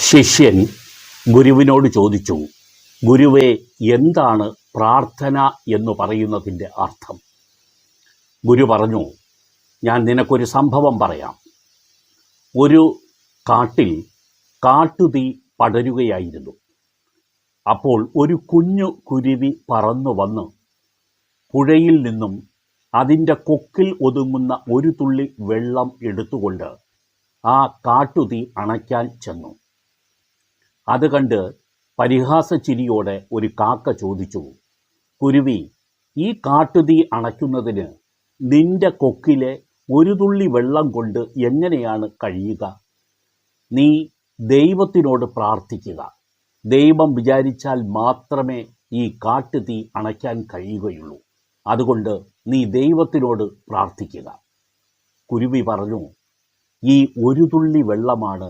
ശിഷ്യൻ ഗുരുവിനോട് ചോദിച്ചു, ഗുരുവേ, എന്താണ് പ്രാർത്ഥന എന്ന് പറയുന്നതിൻ്റെ അർത്ഥം? ഗുരു പറഞ്ഞു, ഞാൻ നിനക്കൊരു സംഭവം പറയാം. ഒരു കാട്ടിൽ കാട്ടുതീ പടരുകയായിരുന്നു. അപ്പോൾ ഒരു കുഞ്ഞു കുരുവി പറന്നു വന്ന് പുഴയിൽ നിന്നും അതിൻ്റെ കൊക്കിൽ ഒതുങ്ങുന്ന ഒരു തുള്ളി വെള്ളം എടുത്തുകൊണ്ട് ആ കാട്ടുതീ അണയ്ക്കാൻ ചെന്നു. അത് കണ്ട് പരിഹാസച്ചിരിയോടെ ഒരു കാക്ക ചോദിച്ചു, കുരുവി, ഈ കാട്ടുതീ അണയ്ക്കുന്നതിന് നിന്റെ കൊക്കിലെ ഒരു തുള്ളി വെള്ളം കൊണ്ട് എങ്ങനെയാണ് കഴിയുക? നീ ദൈവത്തിനോട് പ്രാർത്ഥിക്കുക. ദൈവം വിചാരിച്ചാൽ മാത്രമേ ഈ കാട്ടുതീ അണയ്ക്കാൻ കഴിയുകയുള്ളൂ. അതുകൊണ്ട് നീ ദൈവത്തിനോട് പ്രാർത്ഥിക്കുക. കുരുവി പറഞ്ഞു, ഈ ഒരു തുള്ളി വെള്ളമാണ്